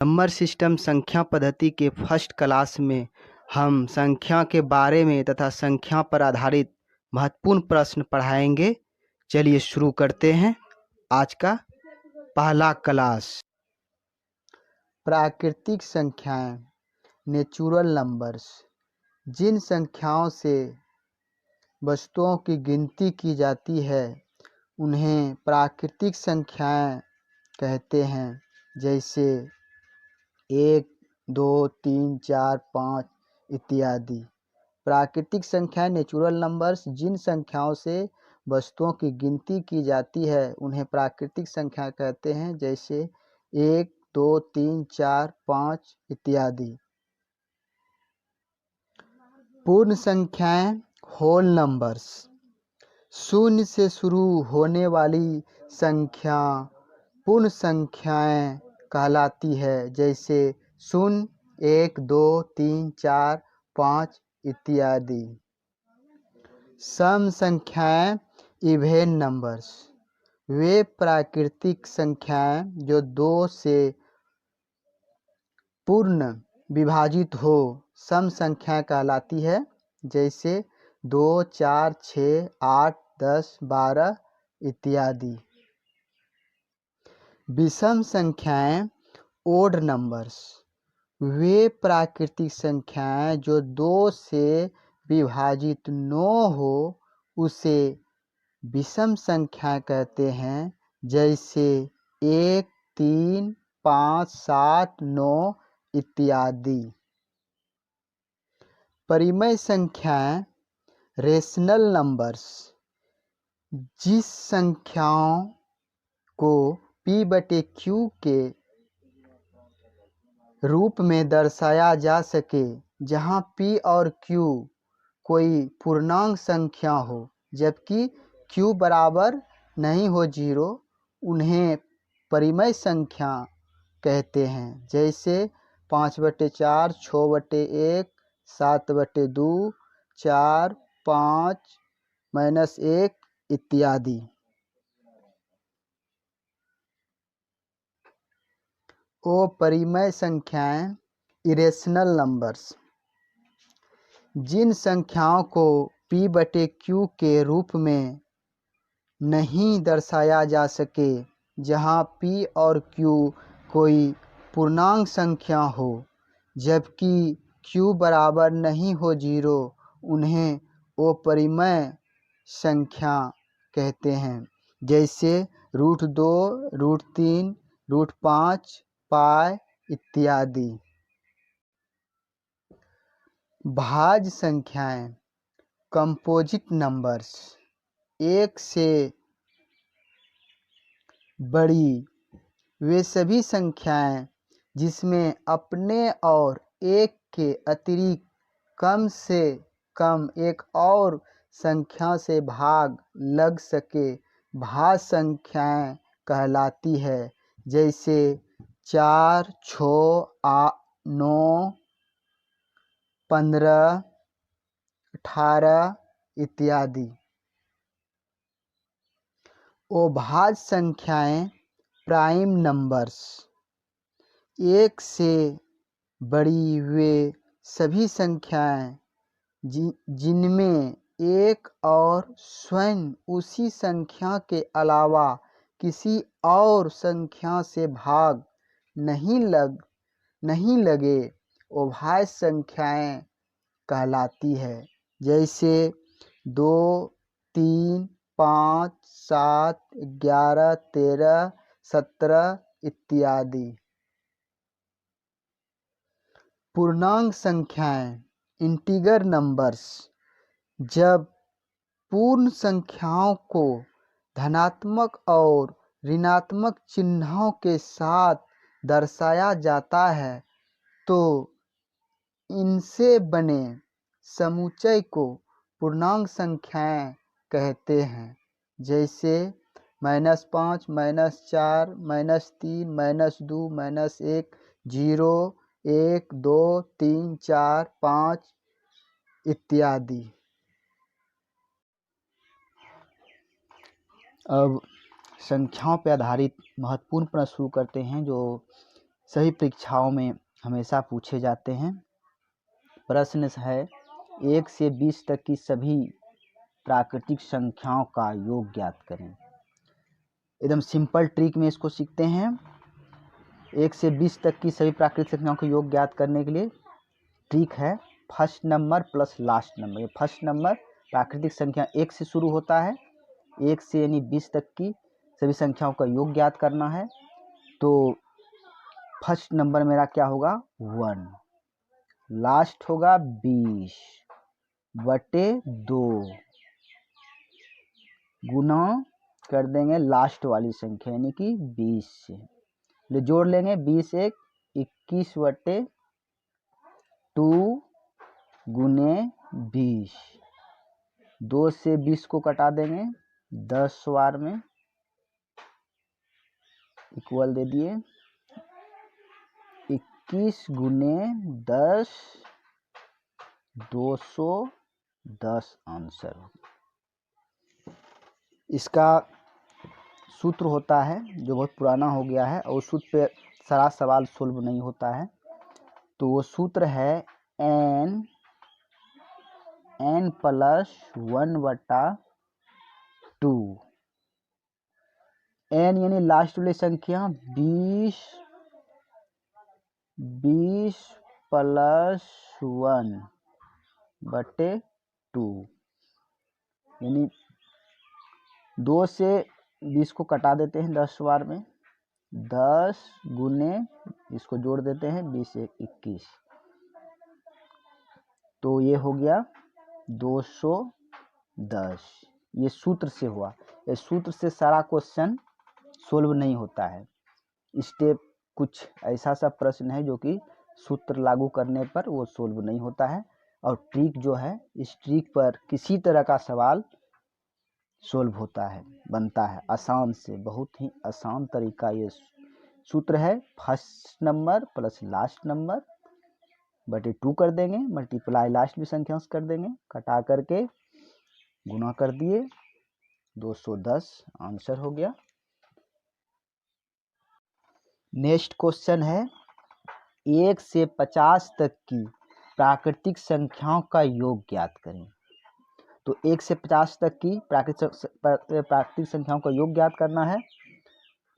Number system संख्या पद्धति के फर्स्ट क्लास में हम संख्या के बारे में तथा संख्या पर आधारित महत्वपूर्ण प्रश्न पढ़ाएंगे। चलिए शुरू करते हैं आज का पहला क्लास। प्राकृतिक संख्याएं, नेचुरल नंबर्स। जिन संख्याओं से वस्तुओं की गिनती की जाती है उन्हें प्राकृतिक संख्याएं कहते हैं, जैसे 1, 2, 3, 4, 5 इत्यादि। प्राकृतिक संख्याएं नेचुरल नंबर्स, जिन संख्याओं से वस्तुओं की गिनती की जाती है उन्हें प्राकृतिक संख्या कहते हैं, जैसे 1, 2, 3, 4, 5 इत्यादि। पूर्ण संख्याएं, होल नंबर्स। शून्य से शुरू होने वाली संख्या पूर्ण संख्याएं कहलाती है, जैसे 0, 1, 2, 3, 4, 5 इत्यादि। सम संख्याएं, इवेन नंबर्स। वे प्राकृतिक संख्याएं जो 2 से पूर्ण विभाजित हो सम संख्या कहलाती है, जैसे 2, 4, 6, 8, 10, 12 इत्यादि। विषम संख्याएं, ओड नंबर्स। वे प्राकृतिक संख्याएं जो 2 से विभाजित न हो उसे विषम संख्या कहते हैं, जैसे 1, 3, 5, 7, 9 इत्यादि। परिमेय संख्याएं, रेशनल नंबर्स। जिस संख्याओं को P/Q के रूप में दर्शाया जा सके, जहां P और Q कोई पूर्णांक संख्या हो जबकि Q बराबर नहीं हो 0, उन्हें परिमेय संख्या कहते हैं, जैसे 5/4, 6/1, 7/2, 4, 5, -1 इत्यादि। अपरिमेय संख्याएं, इरेशनल नंबर्स। जिन संख्याओं को P/Q के रूप में नहीं दर्शाया जा सके, जहां P और Q कोई पूर्णांक संख्या हो जबकि Q बराबर नहीं हो 0, उन्हें अपरिमेय संख्या कहते हैं, जैसे √2, √3, √5, पाई इत्यादि। भाज्य संख्याएं, कंपोजिट नंबर्स। 1 से बड़ी वे सभी संख्याएं जिसमें अपने और 1 के अतिरिक्त कम से कम एक और संख्या से भाग लग सके भाज्य संख्याएं कहलाती है, जैसे 4, 6, 9, 15, 18 इत्यादि। अभाज्य संख्याएं, प्राइम नंबर्स। 1 से बड़ी वे सभी संख्याएं जिनमें 1 और स्वयं उसी संख्या के अलावा किसी और संख्या से भाग नहीं लगे अभाज्य संख्याएं कहलाती है, जैसे 2, 3, 5, 7, 11, 13, 17 इत्यादि। पूर्णांक संख्याएं, इंटीगर नंबर्स। जब पूर्ण संख्याओं को धनात्मक और ऋणात्मक चिन्हों के साथ दर्शाया जाता है तो इनसे बने समुच्चय को पूर्णांक संख्याएं कहते हैं, जैसे -5, -4, -3, -2, -1, 0, 1, 2, 3, 4, 5 इत्यादि। अब संख्याओं पर आधारित महत्वपूर्ण प्रश्न शुरू करते हैं, जो सभी परीक्षाओं में हमेशा पूछे जाते हैं। प्रश्न है 1 से 20 तक की सभी प्राकृतिक संख्याओं का योग ज्ञात करें। एकदम सिंपल ट्रिक में इसको सीखते हैं। 1 से 20 तक की सभी प्राकृतिक संख्याओं का योग ज्ञात करने के लिए ट्रिक है first number plus last number. First number प्राकृतिक संख्या 1 से शुरू होता है, 1 से यानी 20 तक की सभी संख्याओं का योग ज्ञात करना है। तो फर्स्ट नंबर मेरा क्या होगा 1, लास्ट होगा 20/2 गुना कर देंगे लास्ट वाली संख्या यानी कि 20 से, ले जोड़ लेंगे 20 1 21/2 गुने 20। 2 से 20 को कटा देंगे 10 बार में, इक्वल दे दिए 21 गुने 10 210 आंसर। इसका सूत्र होता है जो बहुत पुराना हो गया है और उस सूत्र पे सारा सवाल सोल्व नहीं होता है। तो वो सूत्र है n + 1/2। n यानी लास्ट वाली संख्या 20 + 1/2 यानी 2 से 20 को कटा देते हैं 10 बार में, 10 गुने इसको जोड़ देते हैं 20 1 21। तो ये हो गया 210। ये सूत्र से हुआ। ये सूत्र से सारा क्वेश्चन सोल्व नहीं होता है। स्टेप कुछ ऐसा सा प्रश्न है जो कि सूत्र लागू करने पर वो सोल्व नहीं होता है। और ट्रिक जो है, इस ट्रिक पर किसी तरह का सवाल सोल्व होता है, बनता है आसान से। बहुत ही आसान तरीका ये सूत्र है। First number plus last number बटे 2 कर देंगे, मल्टीप्लाई लास्ट भी संख्या से कर देंगे, कटा करके गुना कर दिए 210 आंसर हो गया। नेक्स्ट क्वेश्चन है 1 से 50 तक की प्राकृतिक संख्याओं का योग ज्ञात करें। तो 1 से 50 तक की प्राकृतिक संख्याओं का योग ज्ञात करना है।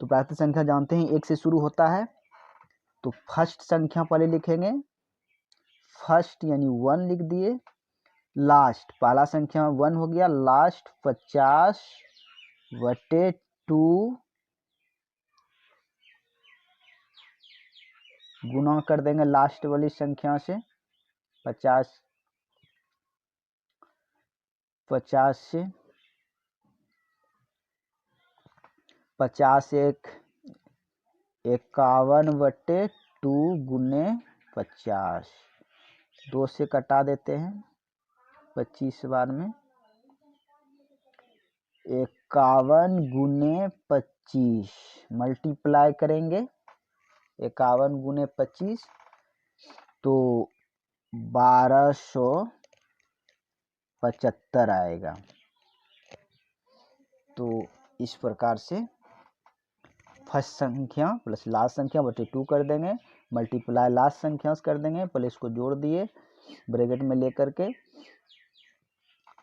तो प्राकृतिक संख्या जानते हैं 1 से शुरू होता है। तो फर्स्ट संख्या पहले लिखेंगे, फर्स्ट यानी 1 लिख दिए, लास्ट पहला संख्या 1 हो गया, लास्ट 50/2 गुना कर देंगे लास्ट वाली संख्या से 50 से 50 1 51/2 गुने 50। 2 से कटा देते हैं 25 बार में, 51 गुने 25 मल्टीप्लाई करेंगे 51 गुने 25 तो 1275 आएगा। तो इस प्रकार से फर्स्ट संख्या प्लस लास्ट संख्या बटे 2 कर देंगे, मल्टीप्लाई लास्ट संख्या से कर देंगे, पहले इसको जोड़ दिए ब्रैकेट में लेकर के,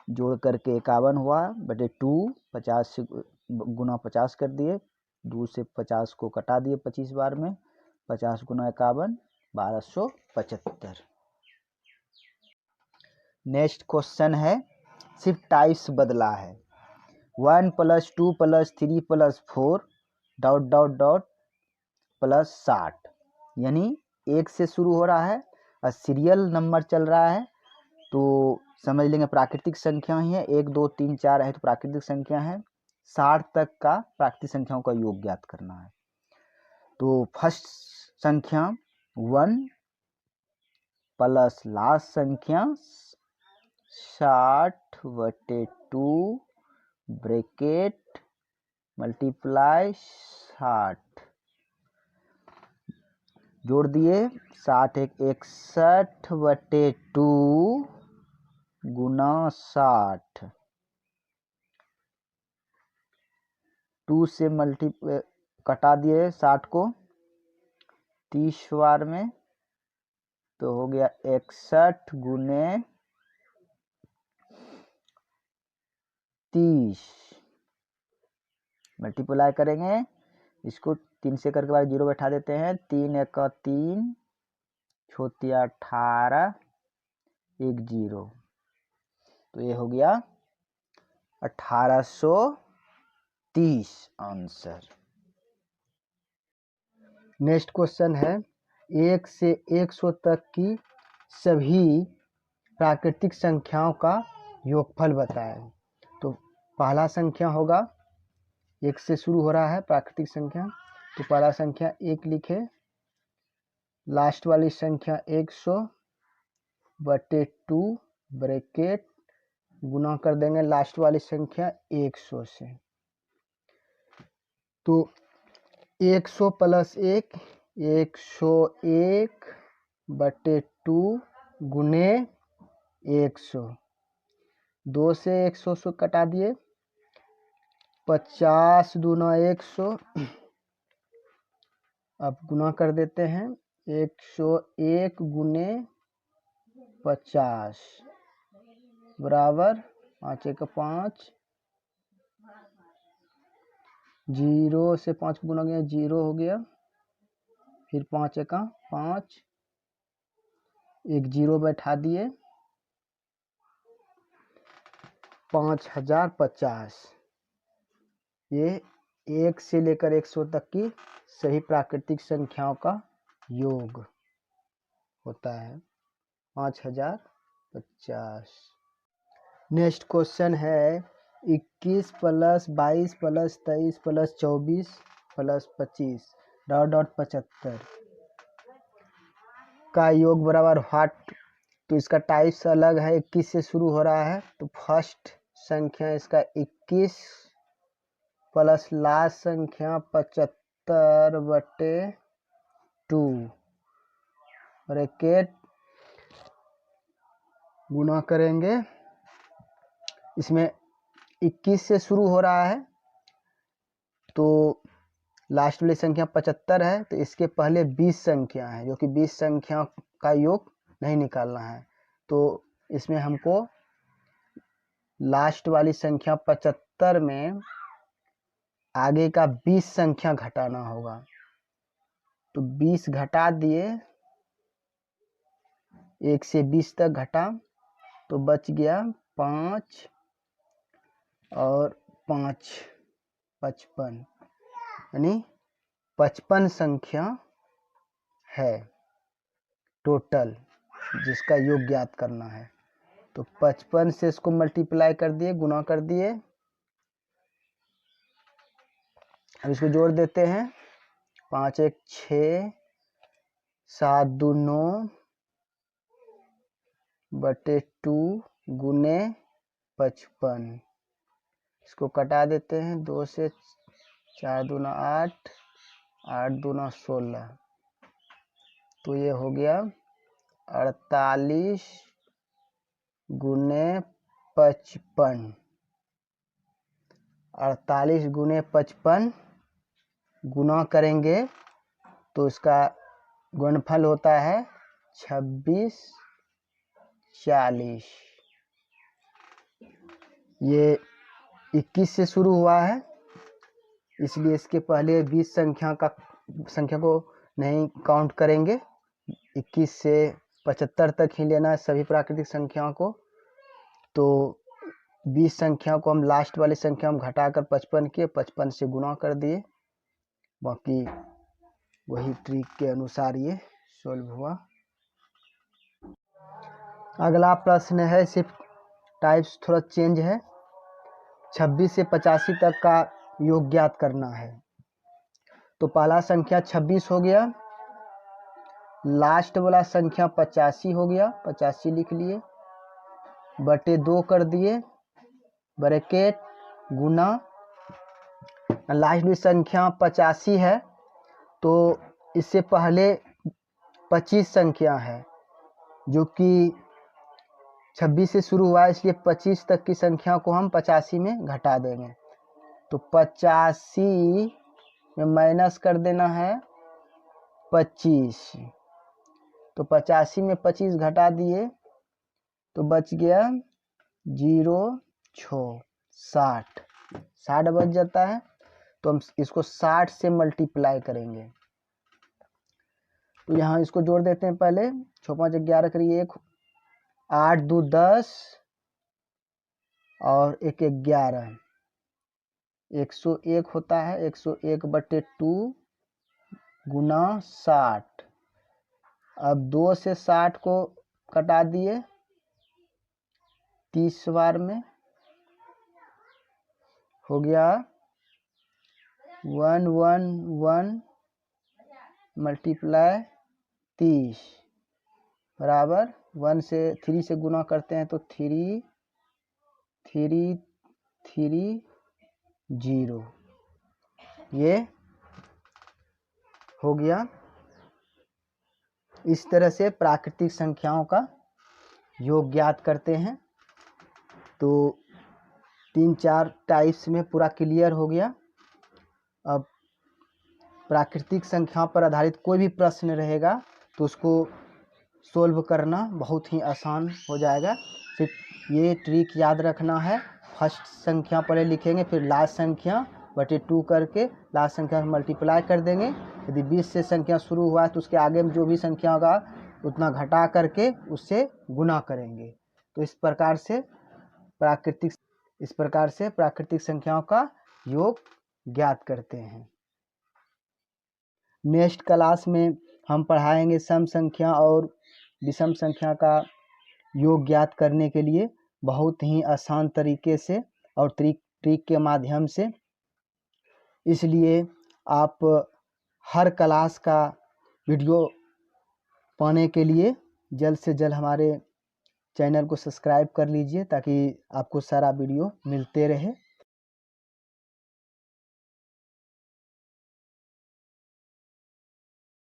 जोड़ करके 51 हुआ बटे 2, 50 से गुना 50 कर दिए, 2 से 50 को कटा दिए 25 बार में, 50 गुना 51 1275। नेक्स्ट क्वेश्चन है, सिर्फ टाइप्स बदला है। 1 + 2 + 3 + 4 ... +60 यानी 1 से शुरू हो रहा है और सीरियल नंबर चल रहा है। तो समझ लेंगे प्राकृतिक संख्या ही है, 1 2 3 4 है तो प्राकृतिक संख्या है। 60 तक का प्राकृतिक संख्याओं का योग ज्ञात करना है। तो फर्स्ट संख्या 1 प्लस लास्ट संख्या 60/2 ब्रैकेट मल्टीप्लाई 60, जोड़ दिए 60 1 61/2 गुना 60, 2 से कटा दिए 60 को, 30 बार में, तो हो गया 61 गुने 30। मल्टीप्लाई करेंगे, इसको 3 से करके बाद 0 बैठा देते हैं। 3 एक 3, छोटिया 18, 1 0, तो ये हो गया 1830 आंसर। नेक्स्ट क्वेश्चन है 1 से 100 तक की सभी प्राकृतिक संख्याओं का योगफल बताएं। तो पहला संख्या होगा, 1 से शुरू हो रहा है प्राकृतिक संख्या, तो पहला संख्या 1 लिखे, लास्ट वाली संख्या 100/2 ब्रैकेट गुना कर देंगे लास्ट वाली संख्या 100 से। तो 100 + 1 101/2 गुने 100, 2 से 100 से कटा दिए, 50 दूना 100, अब गुना कर देते हैं, 101 गुने 50 बराबर 5 एक 5, 0 से 5 को गुना गया 0 हो गया, फिर 5 एक 5, 1 0 बैठा दिए, 5050। ये 1 से लेकर 100 तक की सभी प्राकृतिक संख्याओं का योग होता है 5050। नेक्स्ट क्वेश्चन है 21 + 22 + 23 + 24 + 25 .75 का योग बराबर व्हाट। तो इसका टाइप्स अलग है, 21 से शुरू हो रहा है, तो फर्स्ट संख्या इसका 21 प्लस लास्ट संख्या 75/2 ब्रैकेट गुना करेंगे। इसमें 21 से शुरू हो रहा है, तो लास्ट वाली संख्या 75 है, तो इसके पहले 20 संख्या है, जो कि 20 संख्या का योग नहीं निकालना है। तो इसमें हमको लास्ट वाली संख्या 75 में आगे का 20 संख्या घटाना होगा। तो 20 घटा दिए, 1 से 20 तक घटा, तो बच गया 5 और 5 55, यानी 55 संख्या है टोटल जिसका योग ज्ञात करना है। तो 55 से इसको मल्टीप्लाई कर दिए, गुना कर दिए, अब इसको जोड़ देते हैं, 5 एक 6, 7 2 9/2 गुने 55। इसको कटा देते हैं, 2 से 4 दूना 8, 8 दूना 16, तो ये हो गया 48 गुने 55। 48 गुने 55 गुना करेंगे तो इसका गुणनफल होता है 26 40। ये 21 से शुरू हुआ है, इसलिए इसके पहले 20 संख्या को नहीं काउंट करेंगे। 21 से 75 तक ही लेना है सभी प्राकृतिक संख्याओं को। तो 20 संख्याओं को हम लास्ट वाली संख्या में घटाकर 55 किए, 55 से गुना कर दिए, बाकी वही ट्रिक के अनुसार ये सॉल्व हुआ। अगला प्रश्न है, सिर्फ टाइप्स थोड़ा चेंज है, 26 से 85 तक का योग ज्ञात करना है। तो पहला संख्या 26 हो गया, लास्ट वाला संख्या 85 हो गया, 85 लिख लिए, बटे 2 कर दिए, ब्रैकेट गुना, लास्ट वाली संख्या 85 है, तो इससे पहले 25 संख्या है जो कि 26 से शुरू हुआ है, इसलिए 25 तक की संख्या को हम 85 में घटा देंगे। तो 85 में माइनस कर देना है 25। तो 85 में 25 घटा दिए तो बच गया 0,6 60। 60 बच जाता है। तो हम इसको 60 से मल्टीप्लाई करेंगे। तो यहाँ इसको जोड़ देते हैं पहले। 6 5 11 करिए 1, 8 2 10 और 1 11, 101 होता है। 101/2 गुना 60। अब 2 से 60 को कटा दिए 30 बार में, हो गया 111 मल्टीप्लाई 30 बराबर 1 से 3 से गुना करते हैं तो 3 3 3 0। ये हो गया। इस तरह से प्राकृतिक संख्याओं का योग ज्ञात करते हैं। तो 3-4 टाइप्स में पूरा क्लियर हो गया। अब प्राकृतिक संख्याओं पर आधारित कोई भी प्रश्न रहेगा तो उसको सोल्व करना बहुत ही आसान हो जाएगा। सिर्फ ये ट्रिक याद रखना है, फर्स्ट संख्या पहले लिखेंगे, फिर लास्ट संख्या बटे 2 करके लास्ट संख्या मल्टीप्लाई कर देंगे। यदि 20 से संख्या शुरू हुआ है तो उसके आगे में जो भी संख्या होगा उतना घटा करके उससे गुना करेंगे। तो इस प्रकार से प्राकृतिक संख्याओं का योग ज्ञात करते हैं। नेक्स्ट क्लास में हम पढ़ाएंगे सम संख्या और विषम संख्या का योग ज्ञात करने के लिए बहुत ही आसान तरीके से और ट्रिक के माध्यम से। इसलिए आप हर क्लास का वीडियो पाने के लिए जल्द से जल्द हमारे चैनल को सब्सक्राइब कर लीजिए ताकि आपको सारा वीडियो मिलते रहे।